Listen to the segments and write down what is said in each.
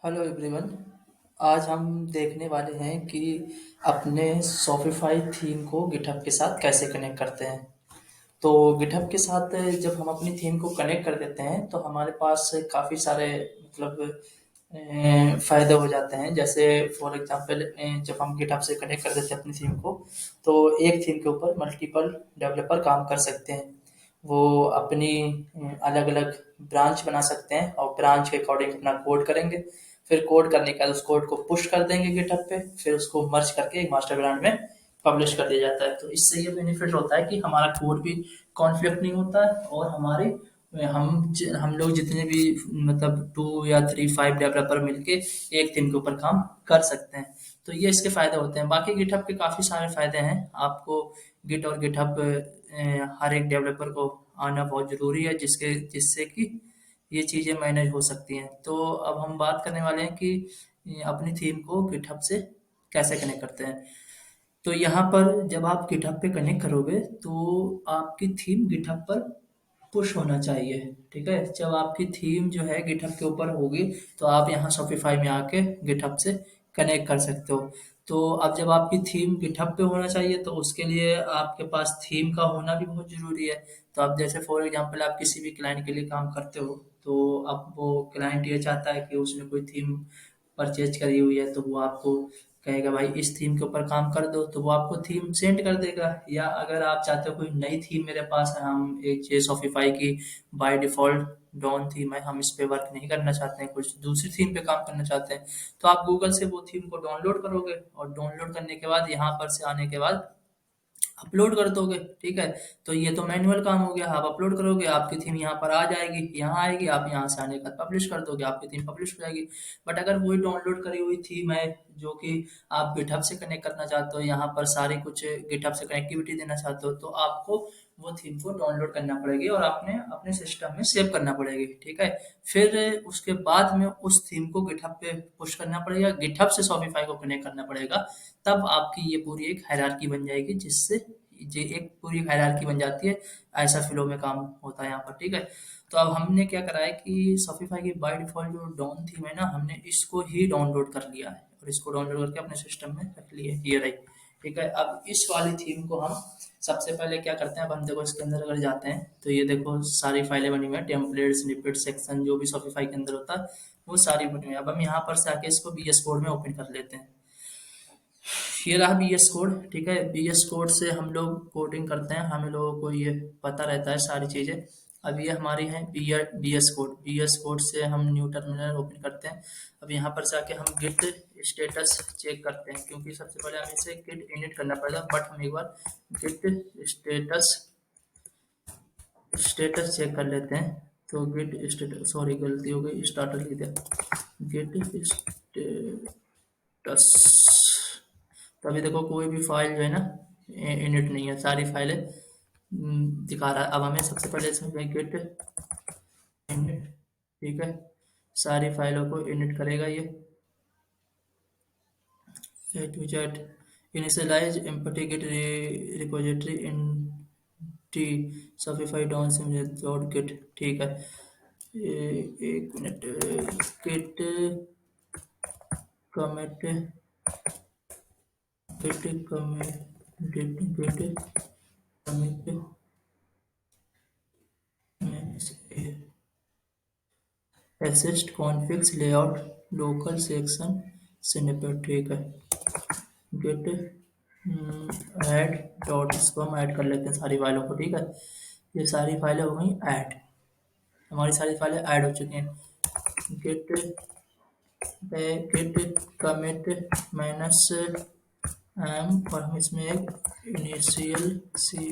Hello everyone. आज हम देखने वाले हैं कि अपने शॉपिफाई थीम को गिटहब के साथ कैसे कनेक्ट करते हैं। तो गिटहब के साथ जब हम अपनी थीम को कनेक्ट कर देते हैं तो हमारे पास काफ़ी सारे मतलब फ़ायदे हो जाते हैं। जैसे फॉर एग्जांपल जब हम गिटहब से कनेक्ट कर देते हैं अपनी थीम को, तो एक थीम के ऊपर मल्टीपल डेवलपर काम कर सकते हैं। वो अपनी अलग अलग ब्रांच बना सकते हैं और ब्रांच के अकॉर्डिंग अपना कोड करेंगे। फिर कोड करने के बाद उस कोड को पुश कर देंगे गिटहब पे, फिर उसको मर्ज करके एक मास्टर ब्रांड में पब्लिश कर दिया जाता है। तो इससे ये बेनिफिट होता है कि हमारा कोड भी कॉन्फ्लिक्ट नहीं होता है और हमारे हम लोग जितने भी मतलब 2 या 3 5 डेवलपर मिलके एक थीम के ऊपर काम कर सकते हैं। तो ये इसके फायदे होते हैं। बाकी गिटहब के काफी सारे फायदे हैं। आपको गिट और गिटहब हर एक डेवलपर को आना बहुत जरूरी है, जिसके जिससे कि ये चीजें मैनेज हो सकती हैं। तो अब हम बात करने वाले हैं कि अपनी थीम को गिटहब से कैसे कनेक्ट करते हैं। तो यहाँ पर जब आप गिटहब पे कनेक्ट करोगे तो आपकी थीम गिटहब पर पुश होना चाहिए। ठीक है, जब आपकी थीम जो है गिटहब के ऊपर होगी तो आप यहाँ शॉपिफाई में आके गिटहब से कनेक्ट कर सकते हो। तो अब जब आपकी थीम गिटहब पे होना चाहिए तो उसके लिए आपके पास थीम का होना भी बहुत जरूरी है। तो आप जैसे फॉर एग्जांपल आप किसी भी क्लाइंट के लिए काम करते हो, तो अब वो क्लाइंट ये चाहता है कि उसने कोई थीम परचेज करी हुई है, तो वो आपको कहेगा भाई इस थीम के ऊपर काम कर दो, तो वो आपको थीम सेंड कर देगा। या अगर आप चाहते हो कोई नई थीम मेरे पास है, हम एक ये शॉपिफाई की बाय डिफॉल्ट डॉन थीम है, हम इस पे वर्क नहीं करना चाहते हैं, कुछ दूसरी थीम पे काम करना चाहते हैं, तो आप गूगल से वो थीम को डाउनलोड करोगे और डाउनलोड करने के बाद यहाँ पर से आने के बाद अपलोड कर दोगे। ठीक है, तो ये तो मैनुअल काम हो गया। आप अपलोड करोगे, आपकी थीम यहाँ पर आ जाएगी, यहाँ आएगी, आप यहाँ से आने के बाद पब्लिश कर दोगे, आपकी थीम पब्लिश हो जाएगी। बट अगर वही डाउनलोड करी हुई थीम है जो कि आप गिटहब से कनेक्ट करना चाहते हो, यहाँ पर सारी कुछ गिटहब से कनेक्टिविटी देना चाहते हो, तो आपको वो थीम को डाउनलोड करना पड़ेगी और आपने अपने सिस्टम में सेव करना पड़ेगी। ठीक है, फिर उसके बाद में उस थीम को गिटहब पे पुश करना पड़ेगा, गिटहब से शॉपिफाई को कनेक्ट करना पड़ेगा। तब आपकी ये पूरी एक हायरार्की बन जाएगी, जिससे ये एक पूरी हायरार्की बन जाती है। ऐसा फ्लो में काम होता है यहाँ पर। ठीक है, तो अब हमने क्या करा है कि शॉपिफाई की बाय डिफॉल्ट जो डॉन थीम है ना, हमने इसको ही डाउनलोड कर लिया है और इसको डाउनलोड करके अपने सिस्टम में रख लिए, ये रही। ठीक है, अब इस वाली थीम को हम सबसे पहले क्या करते हैं, अब हम देखो इसके अंदर अगर जाते हैं तो ये देखो सारी फाइलें बनी हुई हैं, टेम्पलेट स्निपेट सेक्शन जो भी शॉपिफाई के अंदर होता है वो सारी बनी हुई है। अब हम यहाँ पर से आके इसको बीएस कोड में ओपन कर लेते हैं। ये रहा बीएस कोड। ठीक है, बीएस कोड से हम लोग कोडिंग करते हैं, हमें लोगों को ये पता रहता है सारी चीजें। अब ये हमारी है बीएस कोड। बीएस कोड से हम न्यू टर्मिनल ओपन करते हैं। अब यहाँ पर से आके हम गिट स्टेटस चेक करते हैं, क्योंकि सबसे पहले हमें इसे गिट इनिट करना पड़ेगा। बट हम एक बार गिट स्टेटस स्टेटस चेक कर लेते हैं। तो गिट स्टेटस, सॉरी गलती हो गई, स्टार्टर लिख दिया, गिट स्टेटस। तो अभी देखो कोई भी फाइल जो है ना इनिट नहीं है, सारी फाइलें दिखा रहा है। अब हमें सबसे पहले इसमें गेट इनिट, ठीक है, सारी फाइलों को इनिट करेगा ये। A to Z initialize empty git repository in T Shopify down sim dot git. ठीक है, एक minute, git commit git commit git commit assets configs layout local section snippet. ठीक है, गेट ऐड डॉट, इसको हम add कर लेते हैं सारी फाइलों को। ठीक है, ये सारी फाइलें हो गई ऐड, हमारी सारी फाइलें ऐड हो चुकी हैं। Git git commit minus M, और हम इसमें एक इनिशियल सी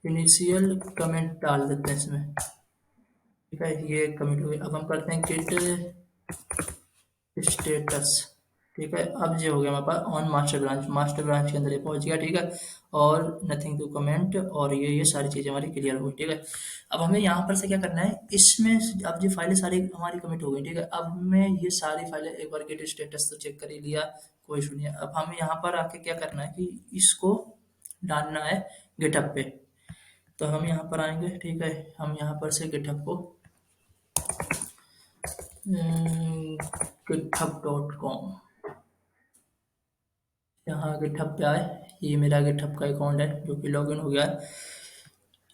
इनिशियल कमेंट डाल देते हैं इसमें। ठीक है, ये कमिट हो गई। अब हम करते हैं गेट स्टेटस। ठीक है, अब ये हो गया हमारे pass on master branch, master branch के अंदर ये पहुंच गया। ठीक है, और नथिंग टू कमेंट, और ये सारी चीजें हमारी क्लियर हो गई। ठीक है, अब हमें यहाँ पर से क्या करना है, इसमें अब ये फाइलें सारी हमारी कमिट हो गई। ठीक है, अब हमें ये सारी फाइलें एक बार गेट स्टेटस तो चेक कर ही लिया, कोई इशू नहीं है। अब हमें यहाँ पर आके क्या करना है कि इसको डालना है गिटहब पे। तो हम यहाँ पर आएंगे। ठीक है, हम यहाँ पर से गिटहब को github.com। यहाँ गिटहब पे आए, ये मेरा गिटहब का अकाउंट है जो कि लॉगिन हो गया है।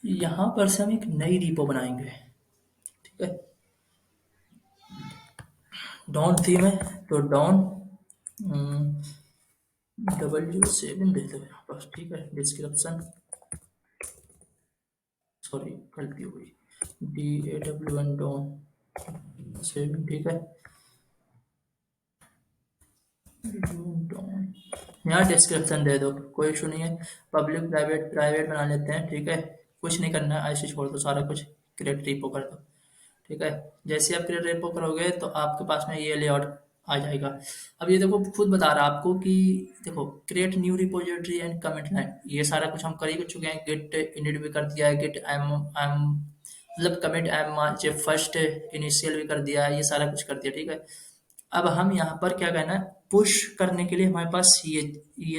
यहाँ पर से हम एक नई रिपो बनाएंगे, ठीक है। डॉन थीम है तो डॉन 007 दे दो यहाँ पर, ठीक है। डिस्क्रिप्शन, सॉरी गलती हो गई, DAWN डॉन 7, ठीक है। डॉन, यहाँ डिस्क्रिप्शन दे दो, कोई इशू नहीं है। पब्लिक प्राइवेट प्राइवेट बना लेते हैं, ठीक है। कुछ नहीं करना है, ऐसे छोड़ दो सारा कुछ, क्रिएट रिपो कर दो, ठीक है। जैसे आप क्रिएट रिपो करोगे तो आपके पास में ये लेआउट आ जाएगा। अब ये देखो खुद बता रहा है आपको कि देखो create new repository and commit line, ये सारा कुछ हम कर ही चुके हैं। गिट इनिट भी कर दिया है, गिट एम एम मतलब commit M March first initial भी कर दिया है, ये सारा कुछ कर दिया, ठीक है। अब हम यहाँ पर क्या करना है, पुश करने के लिए हमारे पास ये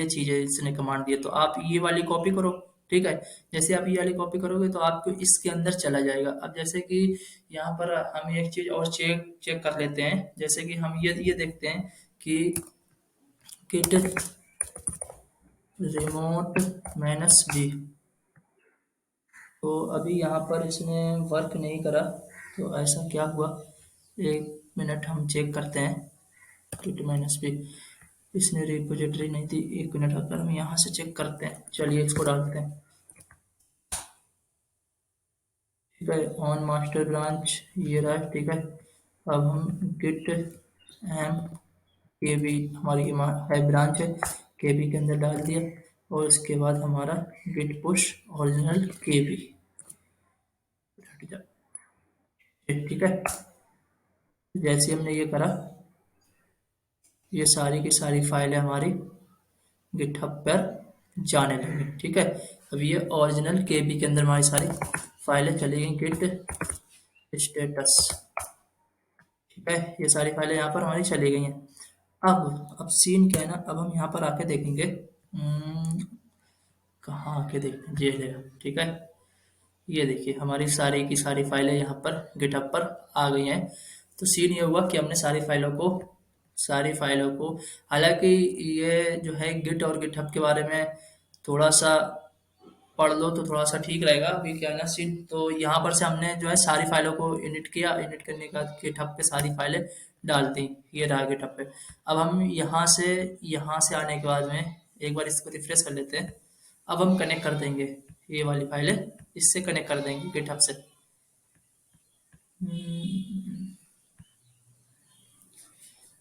चीज़ है, इसने कमांड दिया, तो आप ये वाली कॉपी करो, ठीक है। जैसे आप ये वाली कॉपी करोगे तो आपको इसके अंदर चला जाएगा। अब जैसे कि यहाँ पर हम एक चीज़ और चेक चेक कर लेते हैं, जैसे कि हम ये देखते हैं कि किट रिमोट मैनस बी, तो अभी यहाँ पर इसने वर्क नहीं करा, तो ऐसा क्या हुआ, एक मिनट हम चेक करते हैं। किट माइनस बी, इसने रिपोजिटरी नहीं थी, एक मिनट अगर हम यहाँ से चेक करते हैं, चलिए इसको डालते हैं, ठीक है। ऑन मास्टर ब्रांच ये रहा, ठीक है। अब हम गिट एम के बी, हमारी है ब्रांच है, के बी के अंदर डाल दिया, और इसके बाद हमारा गिट पुश ओरिजिनल के बी, ठीक है। जैसे हमने ये करा, ये सारी की सारी फाइलें हमारी गिटहब पर जाने लगी, ठीक है। अब ये ओरिजिनल के बी के अंदर हमारी सारी फाइलें चली गई, गिट स्टेटस, ठीक है। ये सारी फाइलें यहाँ पर हमारी चली गई हैं। अब सीन क्या है ना, अब हम यहाँ पर आके देखेंगे, कहाँ आके देखेंगे, ये है, ठीक है। ये देखिए हमारी सारी की सारी फाइलें यहाँ पर गिटहब पर आ गई हैं। तो सीन ये हुआ कि हमने सारी फाइलों को हालांकि ये जो है गिट और गिटहब के बारे में थोड़ा सा पढ़ लो तो थोड़ा सा ठीक रहेगा। अभी क्या है ना सीन, तो यहाँ पर से हमने जो है सारी फाइलों को इनिट किया, इनिट करने के बाद गिटहब पे सारी फाइलें डाल दी, ये रहा गिटहब पे। अब हम यहाँ से आने के बाद में एक बार इसको रिफ्रेश कर लेते हैं। अब हम कनेक्ट कर देंगे ये वाली फाइलें, इससे कनेक्ट कर देंगे गिटहब से।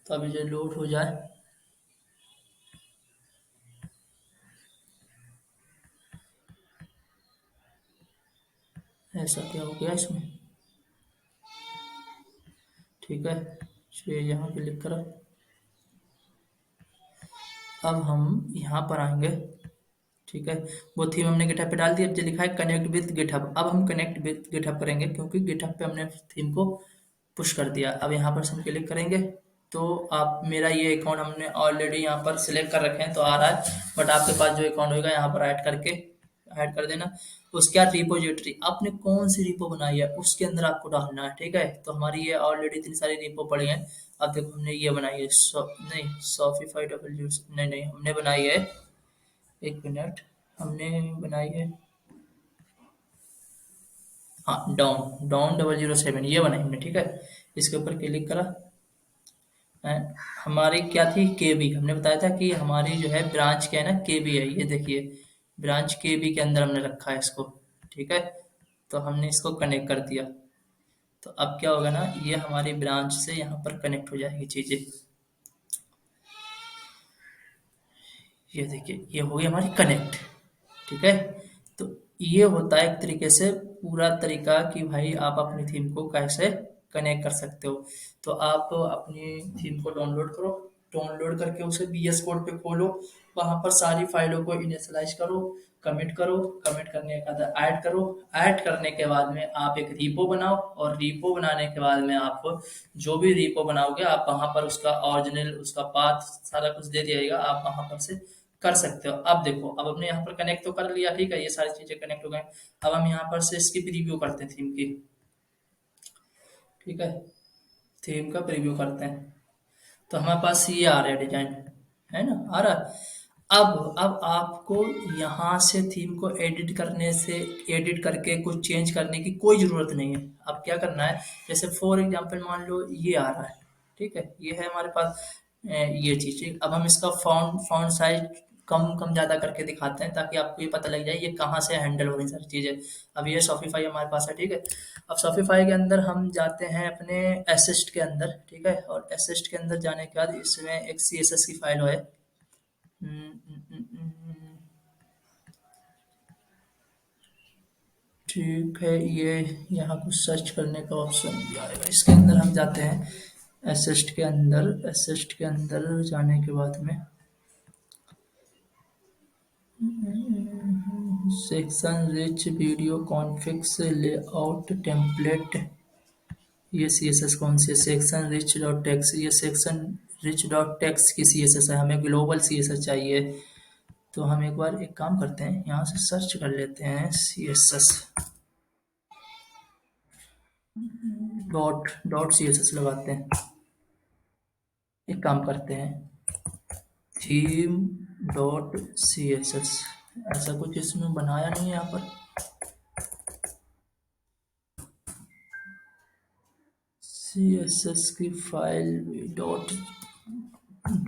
तो अभी जो लोड हो जाए, ऐसा क्या हो गया इसमें, ठीक है। चलिए यहाँ क्लिक करा, अब हम यहाँ पर आएंगे, ठीक है। वो थीम हमने गिटहब पे डाल दी, अब जो लिखा है कनेक्ट विद गिटहब, अब हम कनेक्ट विद गिटहब करेंगे क्योंकि गिटहब पे हमने थीम को पुश कर दिया। अब यहाँ पर से हम क्लिक करेंगे तो आप मेरा ये अकाउंट हमने ऑलरेडी यहाँ पर सिलेक्ट कर रखे हैं तो आ रहा है, बट आपके पास जो अकाउंट होगा यहाँ पर ऐड करके ऐड कर देना। उसके बाद रिपोजिटरी आपने कौन सी रिपो बनाई है उसके अंदर आपको डालना है, ठीक है। तो हमारी ये ऑलरेडी इतनी सारी रिपो पड़ी हैं। अब देखो हमने ये बनाई है, नहीं शॉपिफाई डब्ल्यू, नहीं नहीं हमने बनाई है, एक मिनट, हमने बनाई है, हाँ डॉन डॉन 007 ये बनाई हमने, ठीक है। इसके ऊपर क्लिक करा, हैं, हमारी क्या थी केबी, हमने बताया था कि हमारी जो है ब्रांच क्या है ना केबी है, ये देखिए ब्रांच केबी के अंदर हमने रखा है इसको, ठीक है। तो हमने इसको कनेक्ट कर दिया, तो अब क्या होगा ना, ये हमारी ब्रांच से यहाँ पर कनेक्ट हो जाएगी चीजें, ये देखिए ये हो गई हमारी कनेक्ट, ठीक है। तो ये होता है एक तरीके से पूरा तरीका कि भाई आप अपनी थीम को कैसे कनेक्ट कर सकते हो। तो आप अपनी थीम को डाउनलोड करो, डाउनलोड करके उसे VS कोड पे खोलो, वहां पर सारी फाइलों को इनिशियलाइज करो, कमिट करो, कमिट करने के बाद ऐड करो, ऐड करने के बाद में आप एक रीपो बनाओ, और रीपो बनाने के बाद में आप जो भी रीपो बनाओगे आप वहां पर उसका ओरिजिनल उसका पाथ सारा कुछ दे दिएगा, आप वहां पर से कर सकते हो। अब देखो अब हमने यहाँ पर कनेक्ट तो कर लिया, ठीक है, ये सारी चीजें कनेक्ट हो गए। अब हम यहाँ पर से इसकी रिव्यू करते हैं थीम की, ठीक है। थीम का प्रीव्यू करते हैं, तो हमारे पास ये आ रहा है डिजाइन, है ना, आ रहा है। अब आपको यहाँ से थीम को एडिट करने से, एडिट करके कुछ चेंज करने की कोई ज़रूरत नहीं है। अब क्या करना है, जैसे फॉर एग्जांपल मान लो ये आ रहा है, ठीक है, ये है हमारे पास ये चीज़ है। अब हम इसका फॉन्ट फॉन्ट साइज कम कम ज़्यादा करके दिखाते हैं, ताकि आपको ये पता लग जाए ये कहाँ से हैंडल हो रही सारी चीज़ें। अब ये शॉपिफाई हमारे पास है, ठीक है। अब शॉपिफाई के अंदर हम जाते हैं अपने एसिस्ट के अंदर, ठीक है, और एसिस्ट के अंदर जाने के बाद इसमें एक CSS की फाइल है। हम्म, हम्म, हम्म, हम्म, ठीक है, ये यहाँ कुछ सर्च करने का ऑप्शन भी आएगा, इसके अंदर हम जाते हैं एसिस्ट के अंदर। एसिस्ट के अंदर जाने के बाद में section rich video configs layout template, ये CSS कौन सी है, सेक्शन रिच डॉट टेक्स, ये सेक्शन रिच डॉट टेक्स की CSS है, हमें ग्लोबल CSS चाहिए। तो हम एक बार एक काम करते हैं, यहाँ से सर्च कर लेते हैं CSS, डॉट डॉट CSS लगाते हैं। एक काम करते हैं, थीम डॉट CSS, ऐसा कुछ इसमें बनाया नहीं है यहाँ पर। CSS की file dot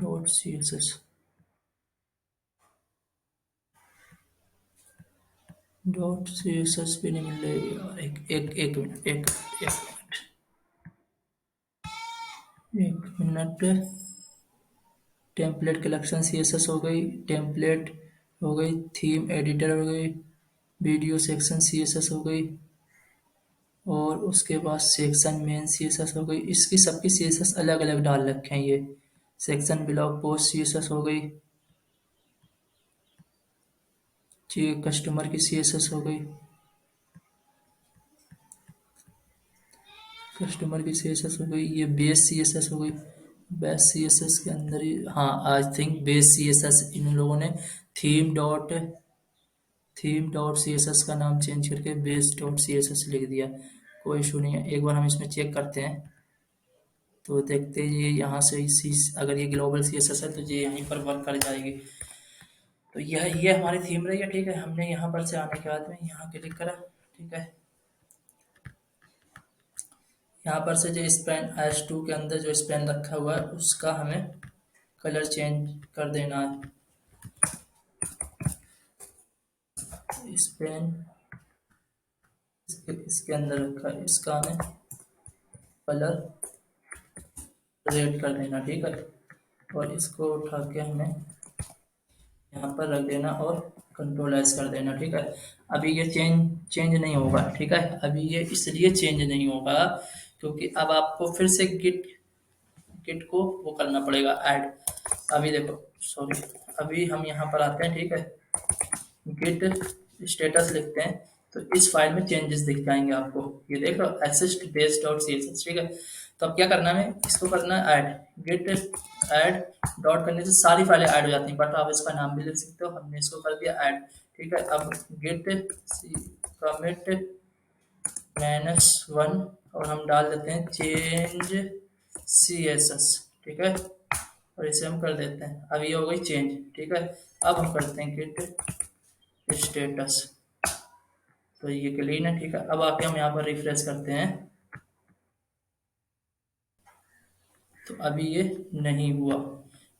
dot CSS, dot CSS भी नहीं मिल रही यार, एक मिनट, एक मिनट। टेम्पलेट कलेक्शन CSS हो गई, टेम्पलेट हो गई, थीम एडिटर हो गई, वीडियो सेक्शन CSS हो गई, और उसके बाद सेक्शन मेन CSS हो गई। इसकी सबकी CSS अलग अलग डाल रखे हैं ये। सेक्शन ब्लॉग पोस्ट CSS हो गई, ये कस्टमर की CSS हो गई, कस्टमर की CSS हो गई, ये बेस CSS हो गई। बेस CSS के अंदर ही, हाँ आई थिंक बेस CSS इन लोगों ने थीम डॉट CSS का नाम चेंज करके बेस डॉट CSS लिख दिया। कोई इशू नहीं है, एक बार हम इसमें चेक करते हैं, तो देखते हैं ये यहाँ से इसी, अगर ये ग्लोबल CSS है तो ये यहीं पर वर्क कर जाएगी। तो यह ये हमारी थीम रही है, ठीक है। हमने यहाँ पर से आने के बाद में यहाँ क्लिक करा, ठीक है। यहाँ पर से जो स्पेन H2 के अंदर जो स्पेन रखा हुआ है उसका हमें कलर चेंज कर देना है। स्पेन इसके अंदर रखा है, इसका हमें कलर रेड कर देना, ठीक है। और इसको उठा के हमें यहाँ पर रख देना और कंट्रोल एस कर देना, ठीक है। अभी ये चेंज चेंज नहीं होगा, ठीक है। अभी ये इसलिए चेंज नहीं होगा क्योंकि अब आपको फिर से गिट गिट को वो करना पड़ेगा ऐड। अभी देखो, सॉरी, अभी हम यहाँ पर आते हैं, ठीक है, गिट स्टेटस लिखते हैं, तो इस फाइल में चेंजेस दिख जाएंगे आपको, ये देख लो assist base डॉट CSS, ठीक है। तो अब क्या करना है, इसको करना है ऐड, गिट ऐड डॉट करने से सारी फाइलें ऐड हो जाती हैं, बट आप इसका नाम भी लिख सकते हो, हमने इसको कर दिया ऐड, ठीक है। अब गिट कमिट -1 और हम डाल देते हैं चेंज CSS, ठीक है, और इसे हम कर देते हैं, अब ये हो गई चेंज, ठीक है। अब हम करते हैं गिट स्टेटस, तो ये क्लीन है, ठीक है। अब आके हम यहाँ पर रिफ्रेश करते हैं, तो अभी ये नहीं हुआ।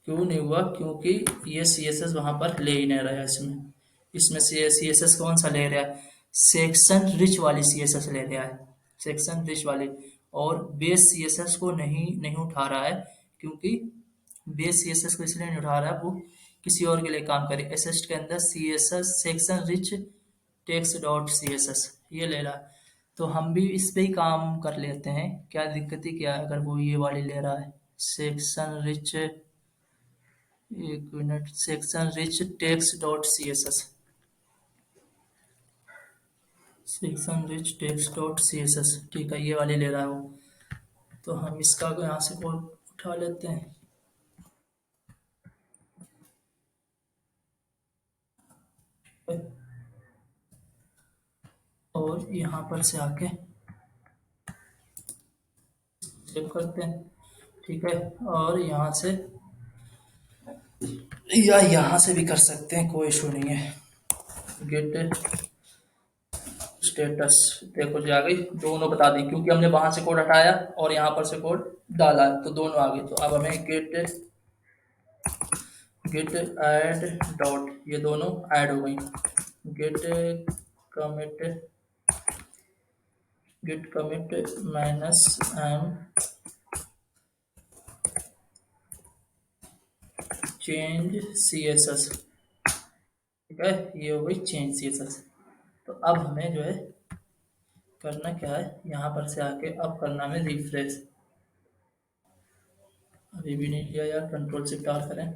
क्यों नहीं हुआ, क्योंकि ये CSS वहां पर ले ही नहीं रहा है। इसमें इसमें से CSS कौन सा ले रहा है, सेक्शन रिच वाली CSS ले रहा है, सेक्शन रिच वाली। और बेस CSS को नहीं नहीं उठा रहा है, क्योंकि बेस CSS को इसलिए नहीं उठा रहा है, वो किसी और के लिए काम करे। एसएस के अंदर CSS section rich text dot CSS ये ले रहा है, तो हम भी इस पे ही काम कर लेते हैं। क्या दिक्कत ही क्या है अगर वो ये वाली ले रहा है, सेक्शन रिच, एक minute, section rich text dot CSS, section rich text dot CSS, ठीक है, ये वाली ले रहा है वो। तो हम इसका यहाँ से कोड उठा लेते हैं, और यहाँ पर से आके सेव करते हैं। ठीक है, और यहाँ से या यहाँ से भी कर सकते हैं, कोई इशू नहीं है। गेट स्टेटस देखो जी आ गई, दोनों बता दी क्योंकि हमने वहां से कोड हटाया और यहाँ पर से कोड डाला है, तो दोनों आ गए। तो अब हमें गेट ऐड डॉट, ये दोनों ऐड हो गई। Git commit git commit minus M change C S S. ठीक है, ये हो गई चेंज सी एस एस। तो अब हमें जो है करना क्या है, यहाँ पर से आके अब करना है रिफ्रेश। अभी भी नहीं किया यार, कंट्रोल शिफ्ट आर करें।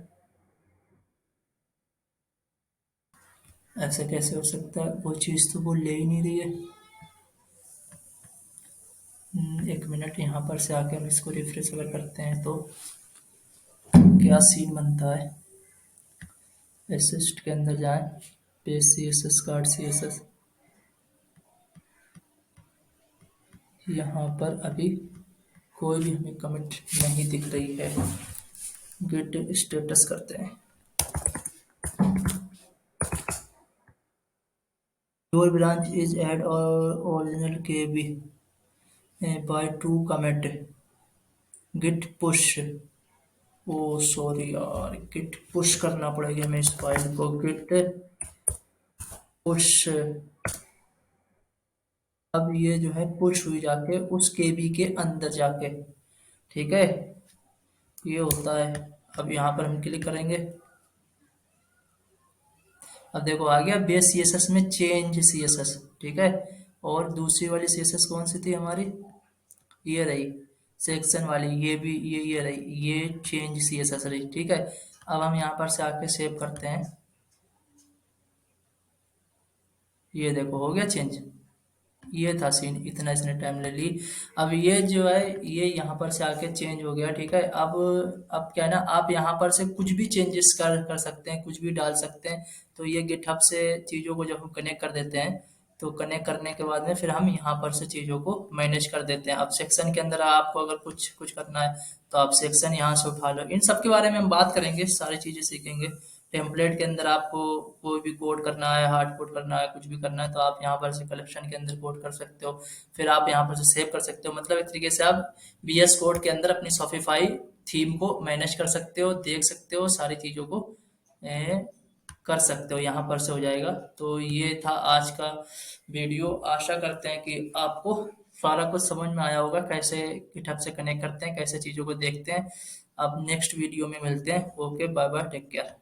ऐसा कैसे हो सकता है, वो चीज़ तो वो ले ही नहीं रही है। एक मिनट, यहाँ पर से आके हम इसको रिफ्रेश अगर करते हैं तो क्या सीन बनता है। असिस्ट के अंदर जाए, page C S S, card C S S, यहाँ पर अभी कोई भी हमें कमिट नहीं दिख रही है। गेट स्टेटस करते हैं। योर ब्रांच इज एड और ओरिजिनल के B by two commit git push. Oh sorry यार, गिट पुश करना पड़ेगा हमें इस फाइल को। गिट पुश, अब ये जो है पुश हुई जाके उस केबी के अंदर जाके। ठीक है, ये होता है। अब यहाँ पर हम क्लिक करेंगे, अब देखो आ गया बेस सी एस एस में चेंज सी एस एस। ठीक है, और दूसरी वाली सी एस एस कौन सी थी हमारी, ये रही सेक्शन वाली, ये भी ये रही, ये चेंज सी एस एस रही। ठीक है, अब हम यहाँ पर से आके सेव करते हैं। ये देखो हो गया चेंज। ये था सीन, इतना इसने टाइम ले ली। अब ये जो है ये यहाँ पर से आके चेंज हो गया। ठीक है, अब क्या है ना, आप यहाँ पर से कुछ भी चेंजेस कर सकते हैं, कुछ भी डाल सकते हैं। तो ये गिटहब से चीज़ों को जब हम कनेक्ट कर देते हैं, तो कनेक्ट करने के बाद में फिर हम यहाँ पर से चीज़ों को मैनेज कर देते हैं। अब सेक्शन के अंदर आपको अगर कुछ कुछ करना है तो आप सेक्शन यहाँ से उठा लो। इन सब के बारे में हम बात करेंगे, सारी चीज़ें सीखेंगे। टेम्पलेट के अंदर आपको कोई भी कोड करना है, हार्ड कोड करना है, कुछ भी करना है तो आप यहाँ पर से कलेक्शन के अंदर कोड कर सकते हो। फिर आप यहाँ पर से सेव कर सकते हो। मतलब एक तरीके से आप VS कोड के अंदर अपनी शॉपिफाई थीम को मैनेज कर सकते हो, देख सकते हो, सारी चीज़ों को ए, कर सकते हो, यहाँ पर से हो जाएगा। तो ये था आज का वीडियो। आशा करते हैं कि आपको सारा कुछ समझ में आया होगा, कैसे गिटहब से कनेक्ट करते हैं, कैसे चीज़ों को देखते हैं। अब नेक्स्ट वीडियो में मिलते हैं। Okay, bye bye, take care.